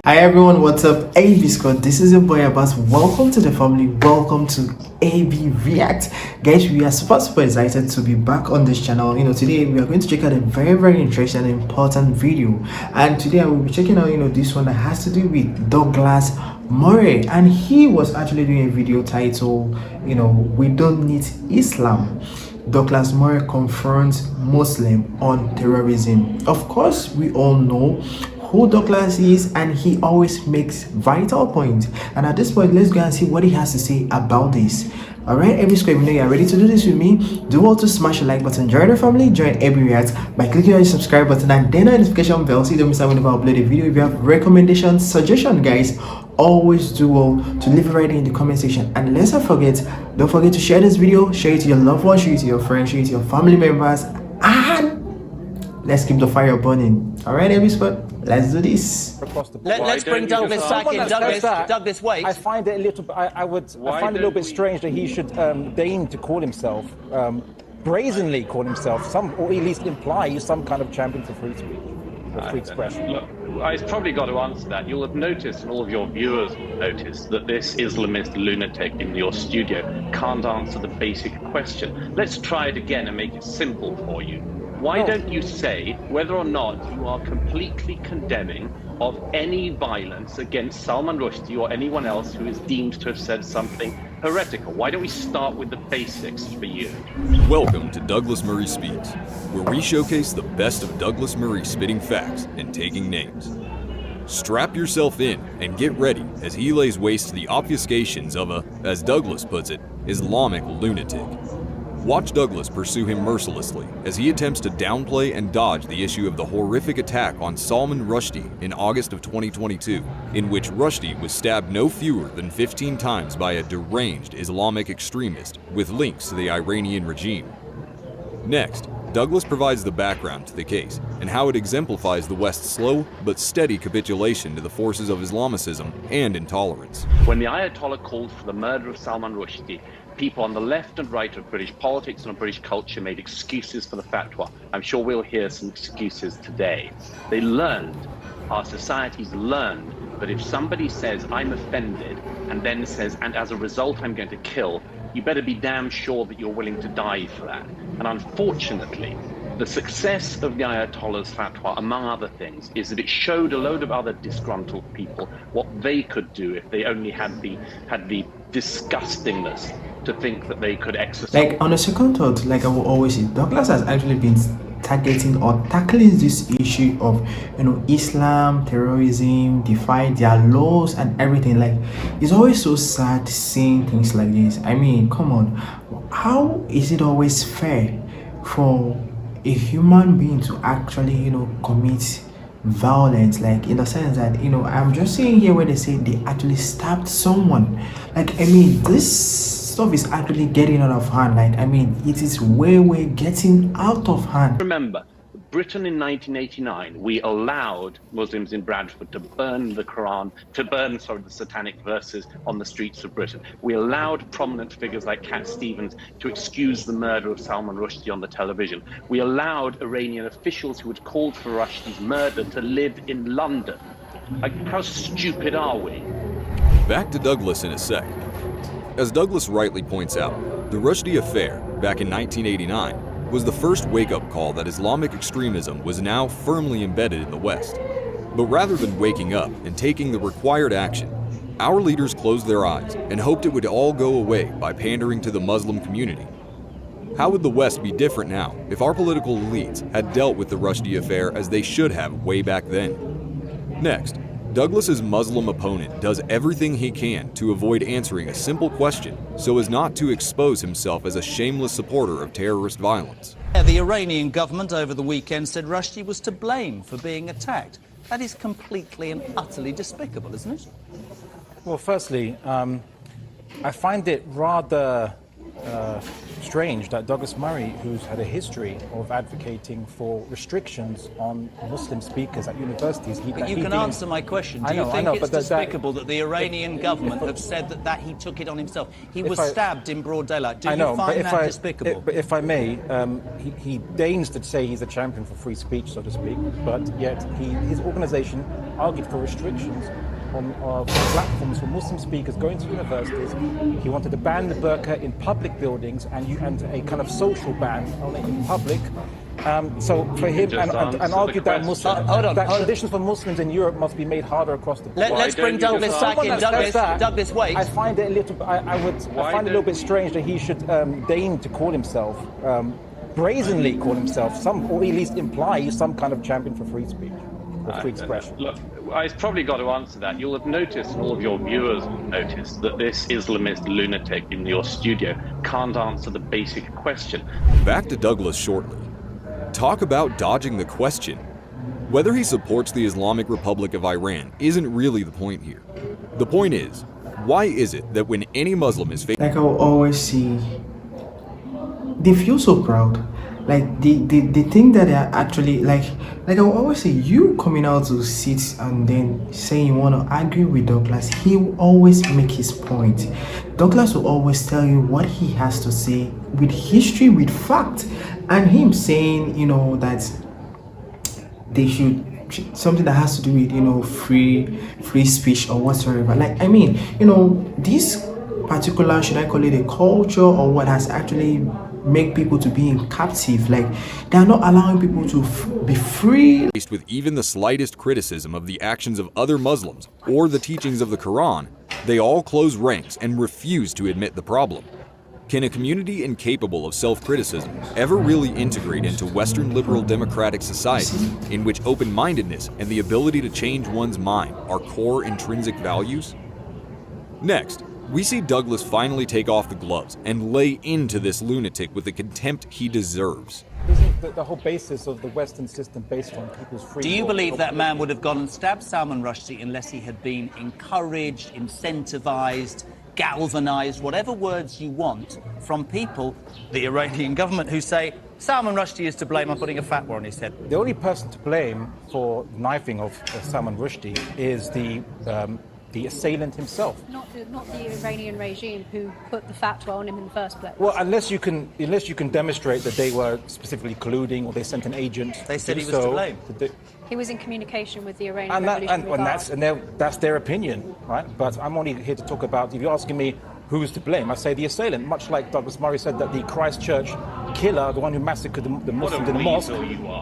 Hi everyone, what's up? AB Scott, this is your boy Abbas. Welcome to the family, welcome to AB React. Guys, we are super excited to be back on this channel. Today we are going to check out a very interesting and important video. And today I will be checking out, this one that has to do with Douglas Murray. And he was actually doing a video titled, We Don't Need Islam. Douglas Murray confronts Muslim on terrorism. Of course, we all know who Douglas is, and he always makes vital points. And at this point, let's go and see what he has to say about this. Alright, every square, you are ready to do this with me. Do all to smash the like button, join the family, join AB React by clicking on the subscribe button and then the notification bell so you don't miss out whenever I upload a video. If you have recommendations, suggestion, guys, always do well to leave it right in the comment section. And let's not forget, don't forget to share this video, share it to your loved ones, share it to your friends, share it to your family members, and let's keep the fire burning. Alright, every spot, let's do this. Let's bring Douglas back in. Douglas, wait. I find it a little. I find it a little bit strange that he should deign to call himself, brazenly call himself or at least imply he's some kind of champion for free speech, for free expression. Look, I've probably got to answer that. You'll have noticed, and all of your viewers will notice, that this Islamist lunatic in your studio can't answer the basic question. Let's try it again and make it simple for you. Why don't you say whether or not you are completely condemning of any violence against Salman Rushdie or anyone else who is deemed to have said something heretical? Why don't we start with the basics for you? Welcome to Douglas Murray Speaks, where we showcase the best of Douglas Murray spitting facts and taking names. Strap yourself in and get ready as he lays waste to the obfuscations of a, as Douglas puts it, Islamic lunatic. Watch Douglas pursue him mercilessly as he attempts to downplay and dodge the issue of the horrific attack on Salman Rushdie in August of 2022, in which Rushdie was stabbed no fewer than 15 times by a deranged Islamic extremist with links to the Iranian regime. Next, Douglas provides the background to the case and how it exemplifies the West's slow but steady capitulation to the forces of Islamicism and intolerance. When the Ayatollah called for the murder of Salman Rushdie, people on the left and right of British politics and of British culture made excuses for the fatwa. I'm sure we'll hear some excuses today. They learned, our societies learned, that if somebody says, I'm offended, and then says, and as a result I'm going to kill, you better be damn sure that you're willing to die for that. And unfortunately, the success of the Ayatollah's fatwa, among other things, is that it showed a load of other disgruntled people what they could do if they only had the disgustingness to think that they could exercise. Like, on a second thought, like I will always say, Douglas has actually been targeting or tackling this issue of Islam, terrorism, defy their laws and everything. Like, it's always so sad seeing things like this. I mean, come on, how is it always fair for a human being to actually commit violence, like in the sense that I'm just seeing here where they say they actually stabbed someone? Like, I mean, this stuff is actually getting out of hand. Like, I mean, it is way getting out of hand. Remember, Britain in 1989, we allowed Muslims in Bradford to burn the Quran, the satanic verses on the streets of Britain. We allowed prominent figures like Cat Stevens to excuse the murder of Salman Rushdie on the television. We allowed Iranian officials who had called for Rushdie's murder to live in London. Like, how stupid are we? Back to Douglas in a sec. As Douglas rightly points out, the Rushdie affair, back in 1989, was the first wake-up call that Islamic extremism was now firmly embedded in the West. But rather than waking up and taking the required action, our leaders closed their eyes and hoped it would all go away by pandering to the Muslim community. How would the West be different now if our political elites had dealt with the Rushdie affair as they should have way back then? Next, Douglas's Muslim opponent does everything he can to avoid answering a simple question so as not to expose himself as a shameless supporter of terrorist violence. The Iranian government over the weekend said Rushdie was to blame for being attacked. That is completely and utterly despicable, isn't it? Well, firstly, I find it rather strange that Douglas Murray, who's had a history of advocating for restrictions on Muslim speakers at universities, But you can answer my question. Do you think it's despicable that the Iranian government have said that he took it on himself? He was stabbed in broad daylight. Do you find that despicable? But if I may, he deigns to say he's a champion for free speech, so to speak, but yet his organisation argued for restrictions on platforms for Muslim speakers going to universities. He wanted to ban the burqa in public buildings and a kind of social ban on it in public. So for him, and argued that traditions for Muslims in Europe must be made harder across the board. Let's bring Douglas back in. Douglas, wait. I find it a little bit strange that he should deign to call himself, brazenly call himself, or at least imply he's some kind of champion for free speech or free expression. Look, I've probably got to answer that. You'll have noticed, and all of your viewers will notice, that this Islamist lunatic in your studio can't answer the basic question. Back to Douglas shortly. Talk about dodging the question. Whether he supports the Islamic Republic of Iran isn't really the point here. The point is, why is it that when any Muslim is like I will always see, they feel so proud. Like they think that they're actually like I will always say, you coming out to sit and then saying you want to argue with Douglas, he will always make his point. Douglas will always tell you what he has to say with history, with fact, and him saying, you know, that they should something that has to do with, you know, free speech or whatsoever. Like, I mean, you know, this particular, should I call it a culture or what, has actually make people to be in captive. Like, they are not allowing people to be free. Faced with even the slightest criticism of the actions of other Muslims or the teachings of the Quran, they all close ranks and refuse to admit the problem. Can a community incapable of self-criticism ever really integrate into Western liberal democratic society in which open-mindedness and the ability to change one's mind are core intrinsic values? Next, we see Douglas finally take off the gloves and lay into this lunatic with the contempt he deserves. Isn't the whole basis of the Western system based on people's free will? Do you believe that man would have gone and stabbed Salman Rushdie unless he had been encouraged, incentivized, galvanized, whatever words you want, from people, the Iranian government, who say Salman Rushdie is to blame on putting a fatwa on his head? The only person to blame for knifing of Salman Rushdie is the assailant himself. Not the Iranian regime who put the fatwa on him in the first place. Well, unless you can demonstrate that they were specifically colluding or they sent an agent. They said he was to blame. He was in communication with the Iranian Revolutionary Guard. That's their opinion, right? But I'm only here to talk about, if you're asking me who's to blame, I say the assailant, much like Douglas Murray said that the Christchurch killer, the one who massacred the Muslims in the mosque,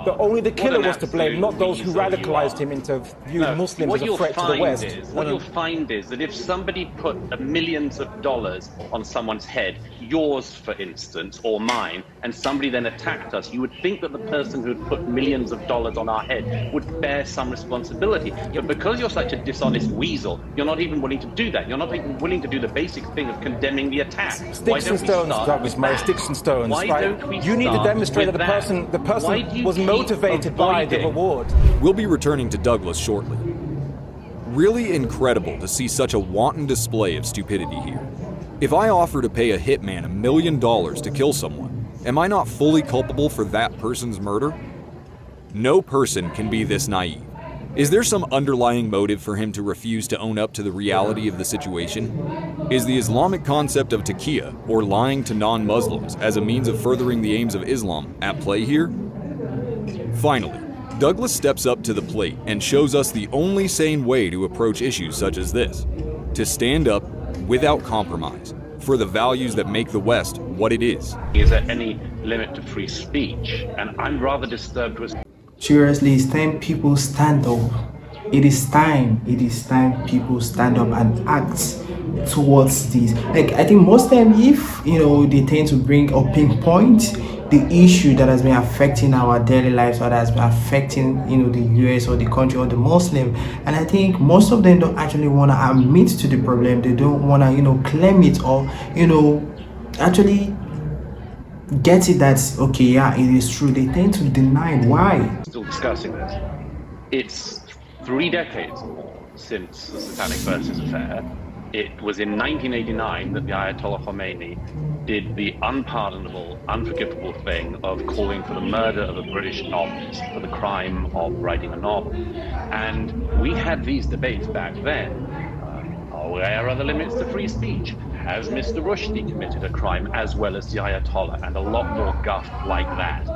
but only the killer was to blame, not those who radicalized him into viewing Muslims as a threat to the West. What you'll find is that if somebody put millions of dollars on someone's head, yours for instance, or mine, and somebody then attacked us, you would think that the person who had put millions of dollars on our head would bear some responsibility. But because you're such a dishonest weasel, you're not even willing to do that. You're not even willing to do the basic thing of condemning the attack. Sticks and stones, Douglas Murray, sticks and stones. Why don't we You need to demonstrate that the person was motivated by the reward. We'll be returning to Douglas shortly. Really incredible to see such a wanton display of stupidity here. If I offer to pay a hitman $1 million to kill someone, am I not fully culpable for that person's murder? No person can be this naive. Is there some underlying motive for him to refuse to own up to the reality of the situation? Is the Islamic concept of taqiyya, or lying to non-Muslims as a means of furthering the aims of Islam, at play here? Finally, Douglas steps up to the plate and shows us the only sane way to approach issues such as this: to stand up, without compromise, for the values that make the West what it is. Is there any limit to free speech? And I'm rather disturbed with... Seriously, it's time people stand up. It is time people stand up and act towards this. Like, I think most time, if you know, they tend to bring or pinpoint the issue that has been affecting our daily lives or that has been affecting, you know, the US or the country or the Muslim, and I think most of them don't actually want to admit to the problem. They don't want to, you know, claim it or, you know, actually get it that, okay, yeah, it is true. They tend to deny it. Why? Still discussing this. It's 3 decades since the Satanic Verses affair. It was in 1989 that the Ayatollah Khomeini did the unpardonable, unforgivable thing of calling for the murder of a British novelist for the crime of writing a novel. And we had these debates back then. Where are the limits to free speech? Has Mr. Rushdie committed a crime as well as the Ayatollah? And a lot more guff like that.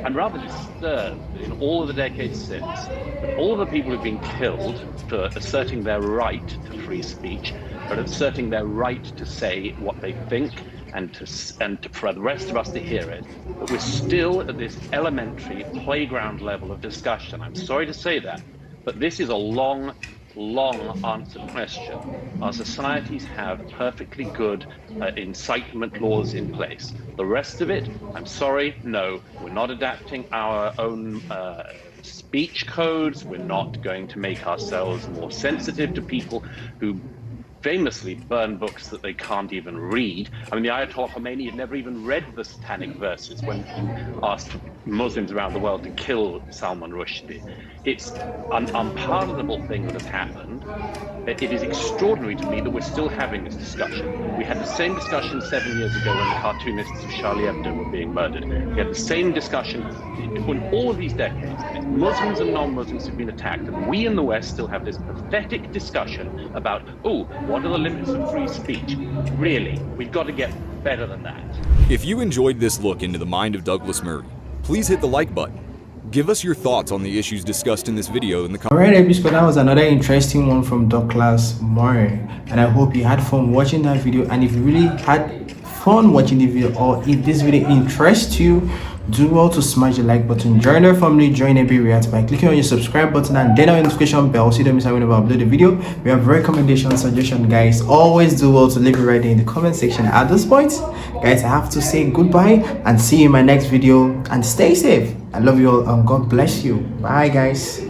I'm rather disturbed in all of the decades since that all of the people who've been killed for asserting their right to free speech, but asserting their right to say what they think and for the rest of us to hear it, but we're still at this elementary playground level of discussion. I'm sorry to say that, but this is a long answered question. Our societies have perfectly good incitement laws in place. The rest of it, I'm sorry, no, we're not adapting our own speech codes. We're not going to make ourselves more sensitive to people who famously burn books that they can't even read. I mean, the Ayatollah Khomeini had never even read the satanic verses when he asked Muslims around the world to kill Salman Rushdie. It's an unpardonable thing that has happened. It is extraordinary to me that we're still having this discussion. We had the same discussion 7 years ago when the cartoonists of Charlie Hebdo were being murdered. We had the same discussion in all of these decades. Muslims and non-Muslims have been attacked, and we in the West still have this pathetic discussion about, what are the limits of free speech? Really, we've got to get better than that. If you enjoyed this look into the mind of Douglas Murray, please hit the like button. Give us your thoughts on the issues discussed in this video in the comments. Alright, episode, that was another interesting one from Douglas Murray, and I hope you had fun watching that video. And if you really had fun watching the video, or if this video interests you, do well to smash the like button, join our family, join AB React by clicking on your subscribe button and then our notification bell so you don't miss out whenever I upload a video. We have recommendation, suggestion, guys. Always do well to leave it right there in the comment section. At this point, guys, I have to say goodbye and see you in my next video, and stay safe. I love you all and God bless you. Bye, guys.